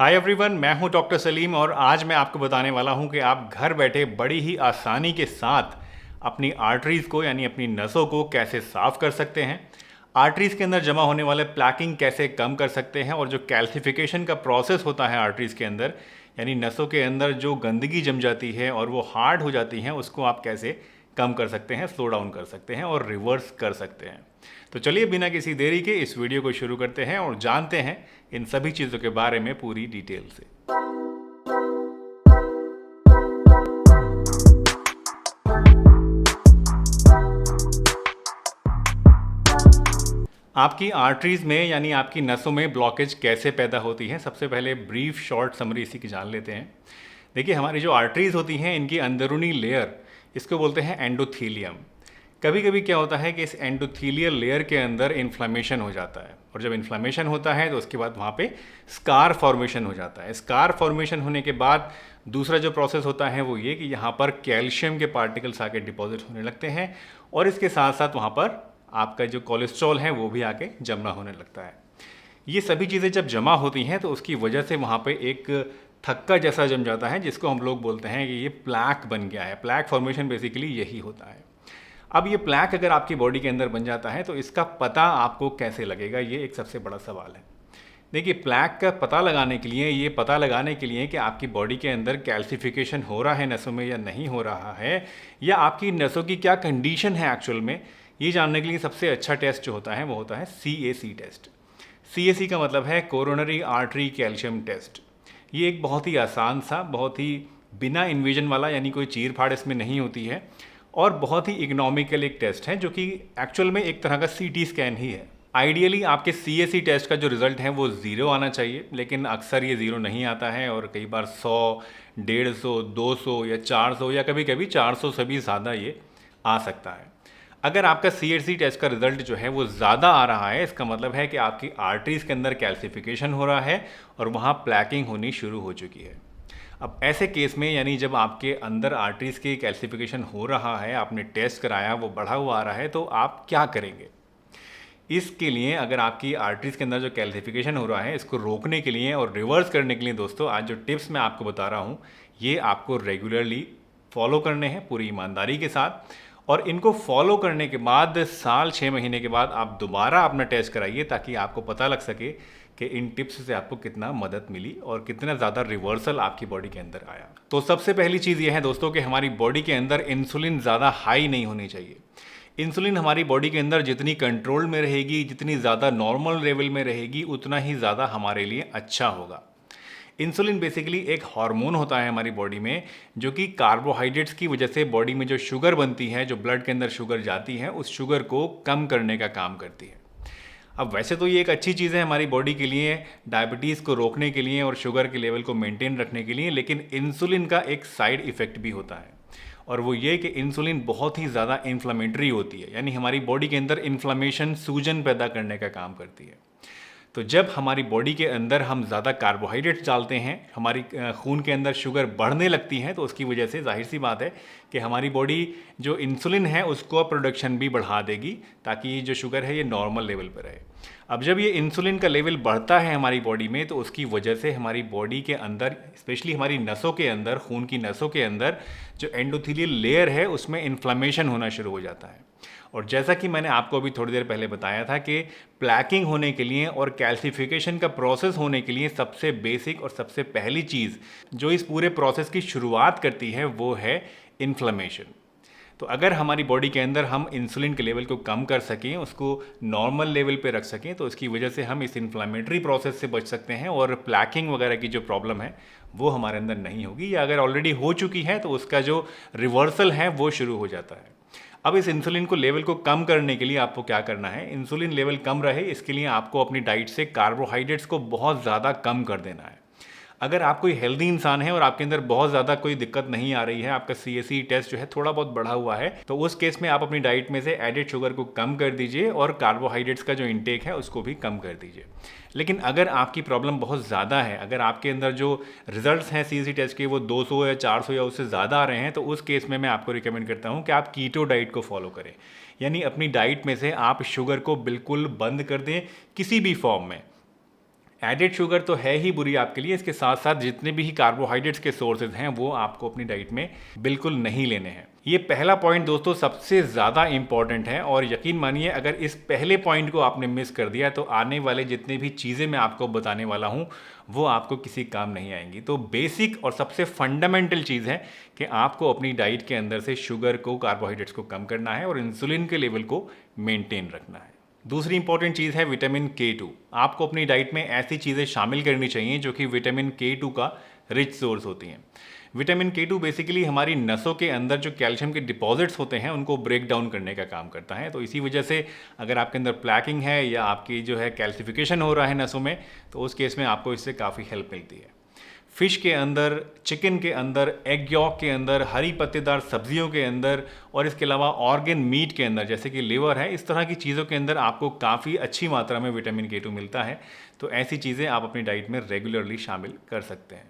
Hi everyone, मैं हूं doctor Salim और आज मैं आपको बताने वाला हूं कि आप घर बैठे बड़ी ही आसानी के साथ अपनी आर्टरीज़ को यानी अपनी नसों को कैसे साफ़ कर सकते हैं, आर्टरीज़ के अंदर जमा होने वाले प्लैकिंग कैसे कम कर सकते हैं और जो कैल्सिफिकेशन का प्रोसेस होता है आर्टरीज़ के अंदर यानी नसों के अंदर जो गंदगी जम जाती है और वो हार्ड हो जाती हैं उसको आप कैसे कम कर सकते हैं, स्लो डाउन कर सकते हैं और रिवर्स कर सकते हैं। तो चलिए बिना किसी देरी के इस वीडियो को शुरू करते हैं और जानते हैं इन सभी चीज़ों के बारे में पूरी डिटेल से। आपकी आर्टरीज में यानी आपकी नसों में ब्लॉकेज कैसे पैदा होती है, सबसे पहले ब्रीफ शॉर्ट समरी इसी की जान लेते हैं। देखिए, हमारी जो आर्टरीज होती हैं इनकी अंदरूनी लेयर, इसको बोलते हैं एंडोथीलियम। कभी कभी क्या होता है कि इस एंडोथीलियल लेयर के अंदर इन्फ्लामेशन हो जाता है और जब इन्फ्लामेशन होता है तो उसके बाद वहाँ पे स्कार फॉर्मेशन हो जाता है। स्कार फॉर्मेशन होने के बाद दूसरा जो प्रोसेस होता है वो ये कि यहाँ पर कैल्शियम के पार्टिकल्स आके डिपॉजिट होने लगते हैं और इसके साथ साथ वहाँ पर आपका जो कोलेस्ट्रॉल है वो भी आके जमना होने लगता है। ये सभी चीज़ें जब जमा होती हैं तो उसकी वजह से वहाँ पे एक थक्का जैसा जम जाता है जिसको हम लोग बोलते हैं कि ये प्लैक बन गया है। प्लैक फॉर्मेशन बेसिकली यही होता है। अब ये प्लैक अगर आपकी बॉडी के अंदर बन जाता है तो इसका पता आपको कैसे लगेगा, ये एक सबसे बड़ा सवाल है। देखिए, प्लैक का पता लगाने के लिए ये पता लगाने के लिए कि आपकी बॉडी के अंदर कैल्सिफिकेशन हो रहा है नसों में या नहीं हो रहा है, या आपकी नसों की क्या कंडीशन है एक्चुअल में, ये जानने के लिए सबसे अच्छा टेस्ट जो होता है वो होता है CAC टेस्ट। CAC का मतलब है कोरोनरी आर्टरी कैल्शियम टेस्ट। ये एक बहुत ही आसान सा, बहुत ही बिना इन्वेजन वाला, यानी कोई चीर फाड़ इसमें नहीं होती है और बहुत ही इकोनॉमिकल एक टेस्ट है जो कि एक्चुअल में एक तरह का CT स्कैन ही है। आइडियली आपके CAC टेस्ट का जो रिज़ल्ट है वो 0 आना चाहिए, लेकिन अक्सर ये 0 नहीं आता है और कई बार 100, 150, 200 या 400 या कभी कभी 400 से भी ज़्यादा ये आ सकता है। अगर आपका CAC टेस्ट का रिजल्ट जो है वो ज़्यादा आ रहा है, इसका मतलब है कि आपकी आर्टरीज़ के अंदर कैल्सिफिकेशन हो रहा है और वहाँ प्लैकिंग होनी शुरू हो चुकी है। अब ऐसे केस में, यानी जब आपके अंदर आर्टरीज़ की कैल्सिफिकेशन हो रहा है, आपने टेस्ट कराया, वो बढ़ा हुआ आ रहा है, तो आप क्या करेंगे? इसके लिए अगर आपकी आर्टरीज़ के अंदर जो कैल्सिफिकेशन हो रहा है इसको रोकने के लिए और रिवर्स करने के लिए दोस्तों, आज जो टिप्स मैं आपको बता रहा हूँ ये आपको रेगुलरली फॉलो करने हैं पूरी ईमानदारी के साथ। और इनको फॉलो करने के बाद साल 6 महीने के बाद आप दोबारा अपना टेस्ट कराइए ताकि आपको पता लग सके कि इन टिप्स से आपको कितना मदद मिली और कितना ज़्यादा रिवर्सल आपकी बॉडी के अंदर आया। तो सबसे पहली चीज़ ये है दोस्तों कि हमारी बॉडी के अंदर इंसुलिन ज़्यादा हाई नहीं होनी चाहिए। इंसुलिन हमारी बॉडी के अंदर जितनी कंट्रोल में रहेगी, जितनी ज़्यादा नॉर्मल लेवल में रहेगी, उतना ही ज़्यादा हमारे लिए अच्छा होगा। इंसुलिन बेसिकली एक हार्मोन होता है हमारी बॉडी में जो कि कार्बोहाइड्रेट्स की वजह से बॉडी में जो शुगर बनती है, जो ब्लड के अंदर शुगर जाती है, उस शुगर को कम करने का काम करती है। अब वैसे तो ये एक अच्छी चीज़ है हमारी बॉडी के लिए, डायबिटीज़ को रोकने के लिए और शुगर के लेवल को मेंटेन रखने के लिए, लेकिन इंसुलिन का एक साइड इफ़ेक्ट भी होता है और वो ये कि इंसुलिन बहुत ही ज़्यादा इन्फ्लामेटरी होती है, यानी हमारी बॉडी के अंदर इन्फ्लामेशन, सूजन पैदा करने का काम करती है। तो जब हमारी बॉडी के अंदर हम ज़्यादा कार्बोहाइड्रेट्स डालते हैं, हमारी खून के अंदर शुगर बढ़ने लगती है, तो उसकी वजह से जाहिर सी बात है कि हमारी बॉडी जो इंसुलिन है उसको प्रोडक्शन भी बढ़ा देगी ताकि जो शुगर है ये नॉर्मल लेवल पर रहे। अब जब ये इंसुलिन का लेवल बढ़ता है हमारी बॉडी में तो उसकी वजह से हमारी बॉडी के अंदर, स्पेशली हमारी नसों के अंदर, खून की नसों के अंदर जो एंडोथेलियल लेयर है उसमें इन्फ्लामेशन होना शुरू हो जाता है। और जैसा कि मैंने आपको अभी थोड़ी देर पहले बताया था कि प्लैकिंग होने के लिए और कैल्सिफिकेशन का प्रोसेस होने के लिए सबसे बेसिक और सबसे पहली चीज़ जो इस पूरे प्रोसेस की शुरुआत करती है वो है इन्फ्लेमेशन। तो अगर हमारी बॉडी के अंदर हम इंसुलिन के लेवल को कम कर सकें, उसको नॉर्मल लेवल पे रख सकें, तो इसकी वजह से हम इस इन्फ्लामेटरी प्रोसेस से बच सकते हैं और प्लैकिंग वगैरह की जो प्रॉब्लम है वो हमारे अंदर नहीं होगी, या अगर ऑलरेडी हो चुकी है तो उसका जो रिवर्सल है वो शुरू हो जाता है। अब इस इंसुलिन को लेवल को कम करने के लिए आपको क्या करना है, इंसुलिन लेवल कम रहे इसके लिए आपको अपनी डाइट से कार्बोहाइड्रेट्स को बहुत ज़्यादा कम कर देना है। अगर आप कोई हेल्दी इंसान है और आपके अंदर बहुत ज़्यादा कोई दिक्कत नहीं आ रही है, आपका CAC टेस्ट जो है थोड़ा बहुत बढ़ा हुआ है, तो उस केस में आप अपनी डाइट में से एडेड शुगर को कम कर दीजिए और कार्बोहाइड्रेट्स का जो इंटेक है उसको भी कम कर दीजिए। लेकिन अगर आपकी प्रॉब्लम बहुत ज़्यादा है, अगर आपके अंदर जो रिजल्ट्स हैं CAC टेस्ट के वो 200 या 400 या उससे ज़्यादा आ रहे हैं, तो उस केस में मैं आपको रिकमेंड करता हूँ कि आप कीटो डाइट को फॉलो करें, यानी अपनी डाइट में से आप शुगर को बिल्कुल बंद कर दें किसी भी फॉर्म में। एडेड शुगर तो है ही बुरी आपके लिए, इसके साथ साथ जितने भी कार्बोहाइड्रेट्स के सोर्सेज हैं वो आपको अपनी डाइट में बिल्कुल नहीं लेने हैं। ये पहला पॉइंट दोस्तों सबसे ज़्यादा इंपॉर्टेंट है, और यकीन मानिए अगर इस पहले पॉइंट को आपने मिस कर दिया तो आने वाले जितने भी चीज़ें मैं आपको बताने वाला हूँ वो आपको किसी काम नहीं आएंगी। तो बेसिक और सबसे फंडामेंटल चीज़ है कि आपको अपनी डाइट के अंदर से शुगर को, कार्बोहाइड्रेट्स को कम करना है और इंसुलिन के लेवल को मेंटेन रखना है। दूसरी इंपॉर्टेंट चीज़ है विटामिन K2। आपको अपनी डाइट में ऐसी चीज़ें शामिल करनी चाहिए जो कि विटामिन K2 का रिच सोर्स होती हैं। विटामिन K2 बेसिकली हमारी नसों के अंदर जो कैल्शियम के डिपॉजिट्स होते हैं उनको ब्रेक डाउन करने का काम करता है। तो इसी वजह से अगर आपके अंदर प्लैकिंग है या आपकी जो है कैल्सिफिकेशन हो रहा है नसों में, तो उस केस में आपको इससे काफ़ी हेल्प मिलती है। फ़िश के अंदर, चिकन के अंदर, एग यॉक के अंदर, हरी पत्तेदार सब्जियों के अंदर और इसके अलावा ऑर्गन मीट के अंदर जैसे कि लिवर है, इस तरह की चीज़ों के अंदर आपको काफ़ी अच्छी मात्रा में विटामिन K2 मिलता है। तो ऐसी चीज़ें आप अपनी डाइट में रेगुलरली शामिल कर सकते हैं।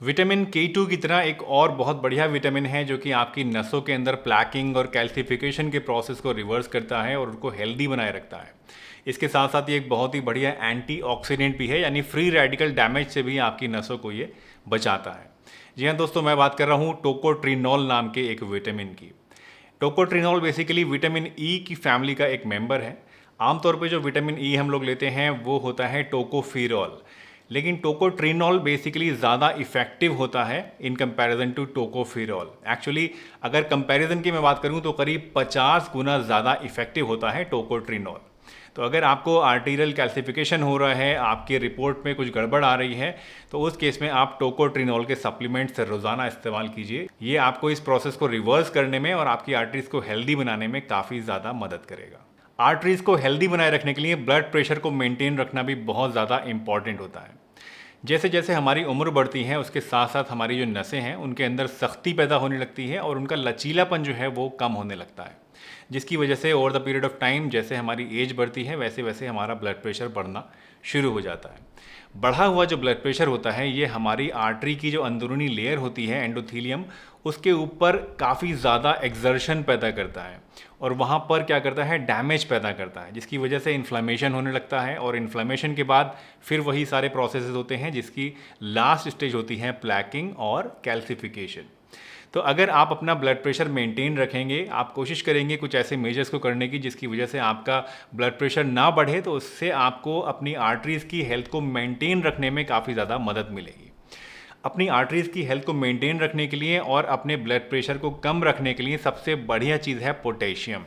विटामिन K2 की तरह एक और बहुत बढ़िया विटामिन है जो कि आपकी नसों के अंदर प्लैकिंग और कैल्सिफिकेशन के प्रोसेस को रिवर्स करता है और उनको हेल्दी बनाए रखता है। इसके साथ साथ ये एक बहुत ही बढ़िया एंटीऑक्सीडेंट भी है, यानी फ्री रेडिकल डैमेज से भी आपकी नसों को ये बचाता है। जी हाँ दोस्तों, मैं बात कर रहा हूँ टोकोट्रिनॉल नाम के एक विटामिन की। टोकोट्रिनॉल बेसिकली विटामिन ई की फैमिली का एक मेंबर है। आमतौर पे जो विटामिन ई हम लोग लेते हैं वो होता है टोकोफिरॉल, लेकिन टोकोट्रिनॉल बेसिकली ज़्यादा इफेक्टिव होता है in comparison to tocopherol. Actually अगर कंपैरिजन की मैं बात करूं तो करीब 50 गुना ज़्यादा इफेक्टिव होता है टोकोट्रिनॉल। तो अगर आपको आर्टीरियल कैल्सिफिकेशन हो रहा है, आपके रिपोर्ट में कुछ गड़बड़ आ रही है, तो उस केस में आप टोकोट्रिनॉल के सप्लीमेंट्स रोज़ाना इस्तेमाल कीजिए। ये आपको इस प्रोसेस को रिवर्स करने में और आपकी आर्टरीज को हेल्दी बनाने में काफ़ी ज़्यादा मदद करेगा। आर्टरीज को हेल्दी बनाए रखने के लिए ब्लड प्रेशर को मेंटेन रखना भी बहुत ज़्यादा इंपॉर्टेंट होता है। जैसे जैसे हमारी उम्र बढ़ती है उसके साथ साथ हमारी जो नसें हैं उनके अंदर सख्ती पैदा होने लगती है और उनका लचीलापन जो है वो कम होने लगता है, जिसकी वजह से over the period of time जैसे हमारी एज बढ़ती है वैसे वैसे हमारा ब्लड प्रेशर बढ़ना शुरू हो जाता है। बढ़ा हुआ जो ब्लड प्रेशर होता है ये हमारी आर्टरी की जो अंदरूनी लेयर होती है एंडोथीलियम, उसके ऊपर काफ़ी ज़्यादा एक्सर्शन पैदा करता है और वहाँ पर क्या करता है, डैमेज पैदा करता है, जिसकी वजह से इन्फ्लेमेशन होने लगता है और इन्फ्लेमेशन के बाद फिर वही सारे प्रोसेसेस होते हैं जिसकी लास्ट स्टेज होती है प्लैकिंग और कैल्सिफिकेशन। तो अगर आप अपना ब्लड प्रेशर मेंटेन रखेंगे, आप कोशिश करेंगे कुछ ऐसे मेजर्स को करने की जिसकी वजह से आपका ब्लड प्रेशर ना बढ़े, तो उससे आपको अपनी आर्टरीज़ की हेल्थ को मेंटेन रखने में काफ़ी ज़्यादा मदद मिलेगी। अपनी आर्टरीज़ की हेल्थ को मेंटेन रखने के लिए और अपने ब्लड प्रेशर को कम रखने के लिए सबसे बढ़िया चीज़ है पोटेशियम।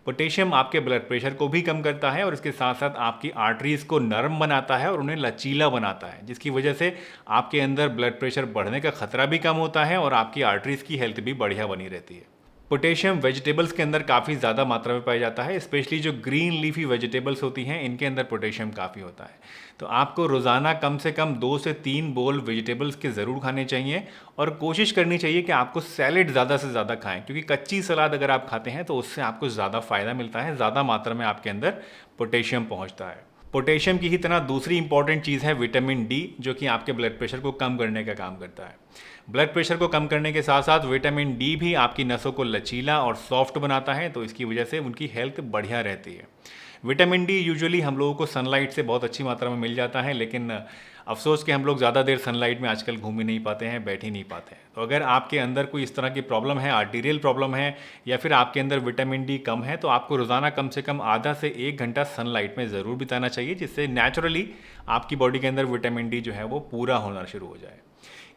पोटेशियम आपके ब्लड प्रेशर को भी कम करता है और इसके साथ साथ आपकी आर्टरीज़ को नरम बनाता है और उन्हें लचीला बनाता है, जिसकी वजह से आपके अंदर ब्लड प्रेशर बढ़ने का खतरा भी कम होता है और आपकी आर्टरीज़ की हेल्थ भी बढ़िया बनी रहती है। पोटेशियम वेजिटेबल्स के अंदर काफ़ी ज़्यादा मात्रा में पाया जाता है, स्पेशली जो ग्रीन लीफी वेजिटेबल्स होती हैं इनके अंदर पोटेशियम काफ़ी होता है। तो आपको रोज़ाना कम से कम 2 से 3 बोल वेजिटेबल्स के ज़रूर खाने चाहिए और कोशिश करनी चाहिए कि आपको सैलेड ज़्यादा से ज़्यादा खाएं, क्योंकि कच्ची सलाद अगर आप खाते हैं तो उससे आपको ज़्यादा फ़ायदा मिलता है, ज़्यादा मात्रा में आपके अंदर पोटेशियम पहुँचता है। पोटेशियम की ही तरह दूसरी इंपॉर्टेंट चीज़ है विटामिन डी, जो कि आपके ब्लड प्रेशर को कम करने का काम करता है। ब्लड प्रेशर को कम करने के साथ साथ विटामिन डी भी आपकी नसों को लचीला और सॉफ्ट बनाता है, तो इसकी वजह से उनकी हेल्थ बढ़िया रहती है। विटामिन डी यूजुअली हम लोगों को सनलाइट से बहुत अच्छी मात्रा में मिल जाता है, लेकिन अफसोस कि हम लोग ज़्यादा देर सनलाइट में आजकल घूम ही नहीं पाते हैं, बैठ ही नहीं पाते हैं। तो अगर आपके अंदर कोई इस तरह की प्रॉब्लम है, आर्टीरियल प्रॉब्लम है या फिर आपके अंदर विटामिन डी कम है, तो आपको रोज़ाना कम से कम आधा से 1 घंटा सनलाइट में ज़रूर बिताना चाहिए, जिससे नेचुरली आपकी बॉडी के अंदर विटामिन डी जो है वो पूरा होना शुरू हो जाए।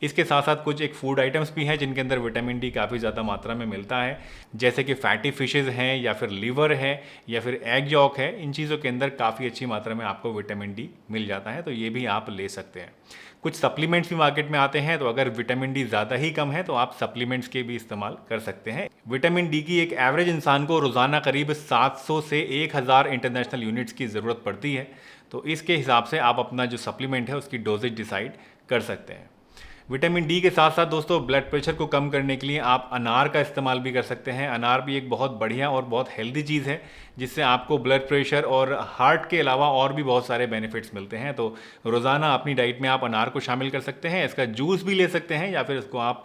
इसके साथ साथ कुछ एक फूड आइटम्स भी हैं जिनके अंदर विटामिन डी काफ़ी ज़्यादा मात्रा में मिलता है, जैसे कि फैटी फिशेज़ हैं या फिर लीवर है या फिर एग यॉक है। इन चीज़ों के अंदर काफ़ी अच्छी मात्रा में आपको विटामिन डी मिल जाता है, तो ये भी आप ले सकते हैं। कुछ सप्लीमेंट्स भी मार्केट में आते हैं, तो अगर विटामिन डी ज़्यादा ही कम है तो आप सप्लीमेंट्स के भी इस्तेमाल कर सकते हैं। विटामिन डी की एक एवरेज इंसान को रोज़ाना करीब 700 से 1000 इंटरनेशनल यूनिट्स की ज़रूरत पड़ती है, तो इसके हिसाब से आप अपना जो सप्लीमेंट है उसकी डोजेज डिसाइड कर सकते हैं। विटामिन डी के साथ साथ दोस्तों ब्लड प्रेशर को कम करने के लिए आप अनार का इस्तेमाल भी कर सकते हैं। अनार भी एक बहुत बढ़िया और बहुत हेल्दी चीज़ है, जिससे आपको ब्लड प्रेशर और हार्ट के अलावा और भी बहुत सारे बेनिफिट्स मिलते हैं। तो रोज़ाना अपनी डाइट में आप अनार को शामिल कर सकते हैं। इसका जूस भी ले सकते हैं या फिर इसको आप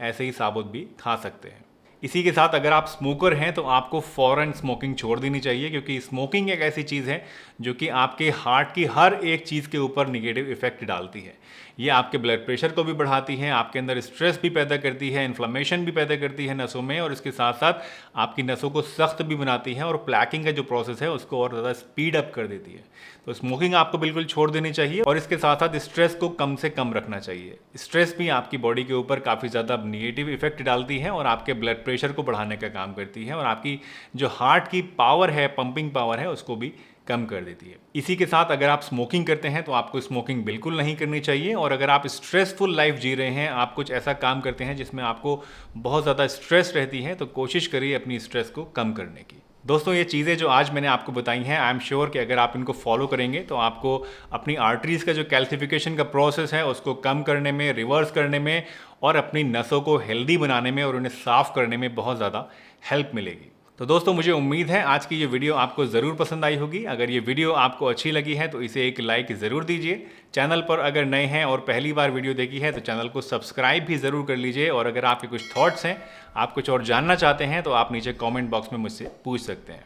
ऐसे ही साबुत भी खा सकते हैं। इसी के साथ अगर आप स्मोकर हैं तो आपको फ़ौरन स्मोकिंग छोड़ देनी चाहिए, क्योंकि स्मोकिंग एक ऐसी चीज़ है जो कि आपके हार्ट की हर एक चीज़ के ऊपर निगेटिव इफेक्ट डालती है। ये आपके ब्लड प्रेशर को भी बढ़ाती है, आपके अंदर स्ट्रेस भी पैदा करती है, इन्फ्लेमेशन भी पैदा करती है नसों में, और इसके साथ साथ आपकी नसों को सख्त भी बनाती है और प्लैकिंग का जो प्रोसेस है उसको और ज़्यादा स्पीड अप कर देती है। तो स्मोकिंग आपको बिल्कुल छोड़ देनी चाहिए, और इसके साथ साथ स्ट्रेस को कम से कम रखना चाहिए। स्ट्रेस भी आपकी बॉडी के ऊपर काफ़ी ज़्यादा निगेटिव इफेक्ट डालती है और आपके ब्लड प्रेशर को बढ़ाने का काम करती है, और आपकी जो हार्ट की पावर है, पंपिंग पावर है, उसको भी कम कर देती है। इसी के साथ अगर आप स्मोकिंग करते हैं तो आपको स्मोकिंग बिल्कुल नहीं करनी चाहिए, और अगर आप स्ट्रेसफुल लाइफ जी रहे हैं, आप कुछ ऐसा काम करते हैं जिसमें आपको बहुत ज़्यादा स्ट्रेस रहती है, तो कोशिश करिए अपनी स्ट्रेस को कम करने की। दोस्तों, ये चीज़ें जो आज मैंने आपको बताई हैं, आई एम श्योर कि अगर आप इनको फॉलो करेंगे तो आपको अपनी आर्टरीज़ का जो कैल्सिफिकेशन का प्रोसेस है उसको कम करने में, रिवर्स करने में, और अपनी नसों को हेल्दी बनाने में और उन्हें साफ़ करने में बहुत ज़्यादा हेल्प मिलेगी। तो दोस्तों, मुझे उम्मीद है आज की ये वीडियो आपको ज़रूर पसंद आई होगी। अगर ये वीडियो आपको अच्छी लगी है तो इसे एक लाइक ज़रूर दीजिए। चैनल पर अगर नए हैं और पहली बार वीडियो देखी है तो चैनल को सब्सक्राइब भी ज़रूर कर लीजिए, और अगर आपके कुछ थॉट्स हैं, आप कुछ और जानना चाहते हैं, तो आप नीचे कमेंट बॉक्स में मुझसे पूछ सकते हैं।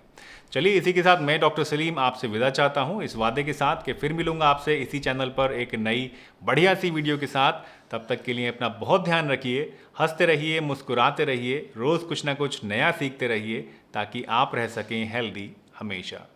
चलिए, इसी के साथ मैं डॉक्टर सलीम आपसे विदा चाहता हूँ, इस वादे के साथ कि फिर मिलूंगा आपसे इसी चैनल पर एक नई बढ़िया सी वीडियो के साथ। तब तक के लिए अपना बहुत ध्यान रखिए, हंसते रहिए, मुस्कुराते रहिए, रोज़ कुछ ना कुछ नया सीखते रहिए, ताकि आप रह सकें हेल्दी हमेशा।